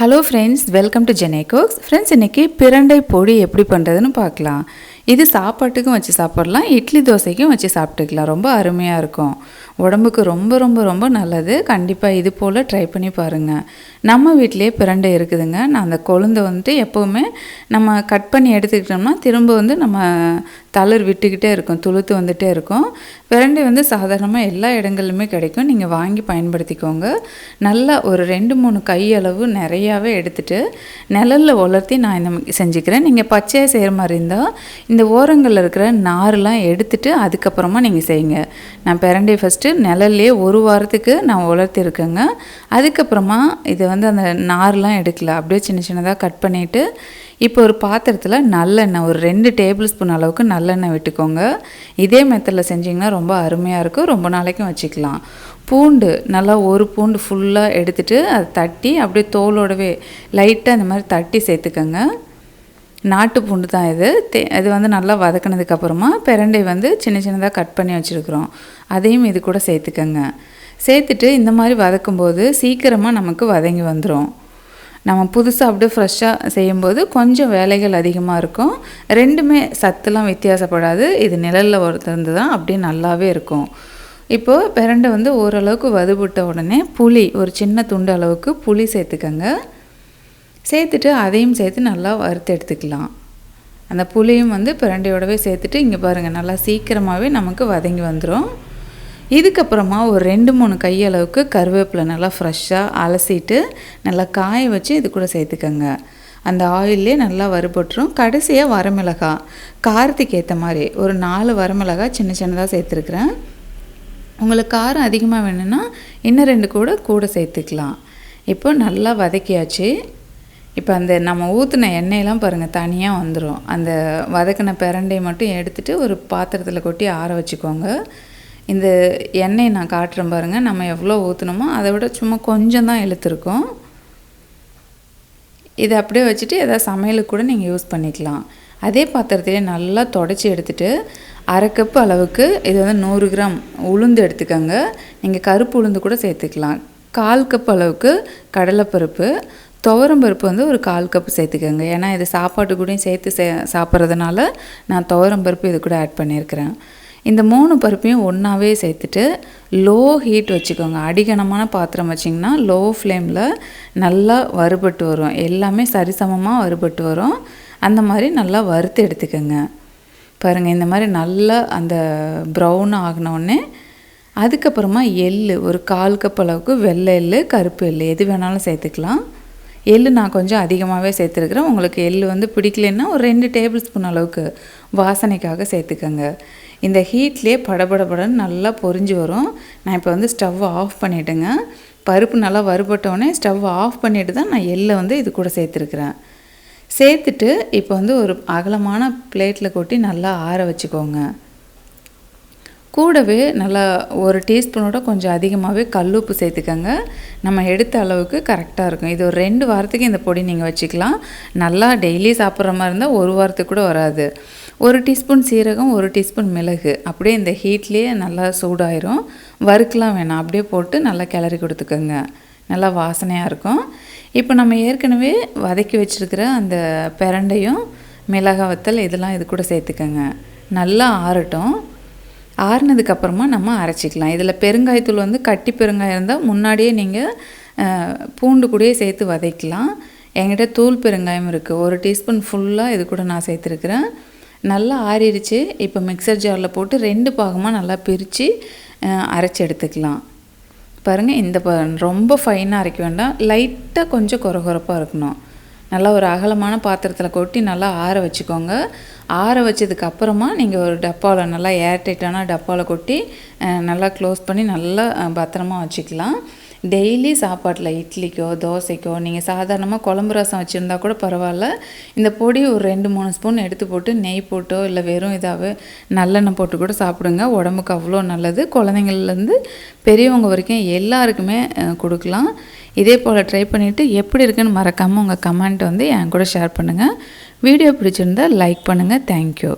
Hello friends, welcome to ஜெனே குக்ஸ். Friends, இன்றைக்கி பிரண்டை பொடி எப்படி பண்ணுறதுன்னு பார்க்கலாம். இது சாப்பாட்டுக்கும் வச்சு சாப்பிட்லாம், இட்லி தோசைக்கும் வச்சு சாப்பிட்டுக்கலாம். ரொம்ப அருமையாக இருக்கும், உடம்புக்கு ரொம்ப ரொம்ப ரொம்ப நல்லது. கண்டிப்பாக இது போல் ட்ரை பண்ணி பாருங்கள். நம்ம வீட்டிலேயே பிரண்டை இருக்குதுங்க. நான் அந்த கொழுந்தை வந்துட்டு எப்போவுமே நம்ம கட் பண்ணி எடுத்துக்கிட்டோம்னா திரும்ப நம்ம தளிர் விட்டுக்கிட்டே இருக்கும், துளுத்து வந்துகிட்டே இருக்கும். பிரண்டை சாதாரணமாக எல்லா இடங்கள்லையுமே கிடைக்கும். நீங்கள் வாங்கி பயன்படுத்திக்கோங்க. நல்லா ஒரு 2-3 கையளவு நிறையாவே எடுத்துகிட்டு நிழலில் உலர்த்தி நான் இந்த செஞ்சுக்கிறேன். நீங்கள் பச்சையாக செய்கிற மாதிரி இருந்தால் இந்த ஓரங்களில் இருக்கிற நாரெலாம் எடுத்துட்டு அதுக்கப்புறமா நீங்கள் செய்யுங்க. நான் பிரண்டையை ஃபஸ்ட்டு நிழல்லையே 1 வாரத்துக்கு நான் உலர்த்திருக்கேங்க. அதுக்கப்புறமா இதை அந்த நார்லாம் எடுக்கல, அப்படியே சின்ன சின்னதாக கட் பண்ணிவிட்டு இப்போ ஒரு பாத்திரத்தில் நல்லெண்ணெய் ஒரு 2 டேபிள் ஸ்பூன் அளவுக்கு நல்லெண்ணெய் விட்டுக்கோங்க. இதே மெத்தடில் செஞ்சிங்கன்னா ரொம்ப அருமையாக இருக்கும், ரொம்ப நாளைக்கும் வச்சுக்கலாம். பூண்டு நல்லா ஒரு பூண்டு ஃபுல்லாக எடுத்துகிட்டு அதை தட்டி அப்படியே தோலோடவே லைட்டாக இந்த மாதிரி தட்டி சேர்த்துக்கோங்க. நாட்டு பூண்டு தான் இது. இது நல்லா வதக்கினதுக்கப்புறமா பிரண்டை சின்ன சின்னதாக கட் பண்ணி வச்சுருக்குறோம், அதையும் இது கூட சேர்த்துக்கோங்க. சேர்த்துட்டு இந்த மாதிரி வதக்கும்போது சீக்கிரமாக நமக்கு வதங்கி வந்துடும். நம்ம புதுசாக அப்படியே ஃப்ரெஷ்ஷாக செய்யும்போது கொஞ்சம் வேலைகள் அதிகமாக இருக்கும். ரெண்டுமே சத்துலாம் வித்தியாசப்படாது. இது நிழலில் ஒருத்தருந்து தான் அப்படியே நல்லாவே இருக்கும். இப்போது பிரண்டை ஓரளவுக்கு வறுபட்ட உடனே புளி ஒரு சின்ன துண்டு அளவுக்கு புளி சேர்த்துக்கங்க. சேர்த்துட்டு அதையும் சேர்த்து நல்லா வறுத்து எடுத்துக்கலாம். அந்த புளியும் பிரண்டையோடவே சேர்த்துட்டு இங்கே பாருங்கள், நல்லா சீக்கிரமாகவே நமக்கு வதங்கி வந்துடும். இதுக்கப்புறமா ஒரு 2-3 கையளவுக்கு கருவேப்பிலை நல்லா ஃப்ரெஷ்ஷாக அலசிட்டு நல்லா காய வச்சு இது கூட சேர்த்துக்கங்க. அந்த ஆயிலே நல்லா வறுபட்டுரும். கடைசியாக வரமிளகாய் காரத்துக்கு ஏற்ற மாதிரி ஒரு 4 வரமிளகாய் சின்ன சின்னதாக சேர்த்துருக்குறேன். உங்களுக்கு காரம் அதிகமாக வேணும்னா இன்னும் 2 கூட சேர்த்துக்கலாம். இப்போ நல்லா வதக்கியாச்சு. இப்போ நம்ம ஊற்றின எண்ணெயெல்லாம் பாருங்கள் தனியாக வந்துடும். அந்த வதக்கின பிரண்டையை மட்டும் எடுத்துகிட்டு ஒரு பாத்திரத்தில் கொட்டி ஆற வச்சுக்கோங்க. இந்த எண்ணெயை நான் காட்டுறேன் பாருங்கள். நம்ம எவ்வளோ ஊற்றினோமோ அதை விட சும்மா கொஞ்சம் தான் இழுத்துருக்கோம். இதை அப்படியே வச்சுட்டு எதாவது சமையலுக்கு கூட நீங்கள் யூஸ் பண்ணிக்கலாம். அதே பாத்திரத்திலே நல்லா தொடச்சி எடுத்துகிட்டு 1/2 கப் அளவுக்கு இது 100 கிராம் உளுந்து எடுத்துக்கோங்க. நீங்கள் கருப்பு உளுந்து கூட சேர்த்துக்கலாம். 1/4 கப் அளவுக்கு கடலைப்பருப்பு, துவரம்பருப்பு ஒரு 1/4 கப் சேர்த்துக்கோங்க. ஏன்னா இது சாப்பாட்டு கூடயும் சேர்த்து சாப்பிட்றதுனால நான் துவரம்பருப்பு இது கூட ஆட் பண்ணியிருக்கிறேன். இந்த 3 பருப்பையும் ஒன்றாவே சேர்த்துட்டு லோ ஹீட் வச்சுக்கோங்க. அடிகனமான பாத்திரம் வச்சிங்கன்னா லோ ஃப்ளேமில் நல்லா வறுபட்டு வரும். எல்லாமே சரிசமமாக வறுபட்டு வரும். அந்த மாதிரி நல்லா வறுத்து எடுத்துக்கோங்க. பாருங்கள், இந்த மாதிரி நல்லா அந்த ப்ரௌன் ஆகினோடனே அதுக்கப்புறமா எள்ளு ஒரு 1/4 கப் அளவுக்கு வெள்ளை எள்ளு, கருப்பு எள்ளு எது வேணாலும் சேர்த்துக்கலாம். எள்ளு நான் கொஞ்சம் அதிகமாகவே சேர்த்துருக்குறேன். உங்களுக்கு எள்ளு பிடிக்கலன்னா ஒரு 2 டேபிள் ஸ்பூன் அளவுக்கு வாசனைக்காக சேர்த்துக்கோங்க. இந்த ஹீட்லேயே படபடபடன்னு நல்லா பொரிஞ்சு வரும். நான் இப்போ ஸ்டவ் ஆஃப் பண்ணிவிட்டேங்க. பருப்பு நல்லா வறுபட்டோடனே ஸ்டவ் ஆஃப் பண்ணிவிட்டு தான் நான் எள்ளை இது கூட சேர்த்துருக்குறேன். சேர்த்துட்டு இப்போ ஒரு அகலமான பிளேட்டில் கொட்டி நல்லா ஆற வச்சுக்கோங்க. கூடவே நல்லா ஒரு டீஸ்பூனோட கொஞ்சம் அதிகமாகவே கல்லுப்பு சேர்த்துக்கோங்க. நம்ம எடுத்த அளவுக்கு கரெக்டாக இருக்கும். இது ஒரு 2 வாரத்துக்கு இந்த பொடி நீங்கள் வச்சுக்கலாம். நல்லா டெய்லி சாப்பிட்ற மாதிரி இருந்தால் 1 வாரத்துக்கு கூட வராது. 1 டீஸ்பூன் சீரகம், 1 டீஸ்பூன் மிளகு அப்படியே இந்த ஹீட்லேயே நல்லா சூடாயிரும். வறுக்கலாம் வேணாம், அப்படியே போட்டு நல்லா கிளறி கொடுத்துக்கோங்க. நல்லா வாசனையாக இருக்கும். இப்போ நம்ம ஏற்கனவே வதக்கி வச்சுருக்கிற அந்த பிரண்டையும் மிளகாய் வத்தல் இதெல்லாம் இது கூட சேர்த்துக்கோங்க. நல்லா ஆறட்டும். ஆறுனதுக்கப்புறமா நம்ம அரைச்சிக்கலாம். இதில் பெருங்காயத்தூள் கட்டி பெருங்காயம் இருந்தால் முன்னாடியே நீங்கள் பூண்டு கூடயே சேர்த்து வதக்கலாம். என்கிட்ட தூள் பெருங்காயம் இருக்குது, 1 டீஸ்பூன் ஃபுல்லாக இது கூட நான் சேர்த்துருக்குறேன். நல்லா ஆறிடுச்சு. இப்போ மிக்சர் ஜாரில் போட்டு 2 பாகமாக நல்லா பிரித்து அரைச்சி எடுத்துக்கலாம். பாருங்கள், இந்த ரொம்ப ஃபைனாக அரைக்க வேண்டாம், லைட்டாக கொஞ்சம் கொரகொரப்பாக இருக்கணும். நல்லா ஒரு அகலமான பாத்திரத்தில் கொட்டி நல்லா ஆற வச்சுக்கோங்க. ஆற வச்சதுக்கப்புறமா நீங்கள் ஒரு டப்பாவில் நல்லா ஏர்டைட்டான டப்பாவில் கொட்டி நல்லா க்ளோஸ் பண்ணி நல்லா பத்திரமா வச்சுக்கலாம். டெய்லி சாப்பாட்டில் இட்லிக்கோ தோசைக்கோ நீங்கள் சாதாரணமாக குழம்பு ரசம் வச்சுருந்தா கூட பரவாயில்ல. இந்த பொடி ஒரு 2-3 ஸ்பூன் எடுத்து போட்டு நெய் போட்டோ இல்லை வெறும் இதாகவே நல்லெண்ணெய் போட்டு கூட சாப்பிடுங்க. உடம்புக்கு அவ்வளோ நல்லது. குழந்தைங்கள்லேருந்து பெரியவங்க வரைக்கும் எல்லாருக்குமே கொடுக்கலாம். இதே போல் ட்ரை பண்ணிவிட்டு எப்படி இருக்குன்னு மறக்காமல் உங்கள் கமெண்ட் என் கூட ஷேர் பண்ணுங்கள். வீடியோ பிடிச்சிருந்தால் லைக் பண்ணுங்கள். தேங்க்யூ.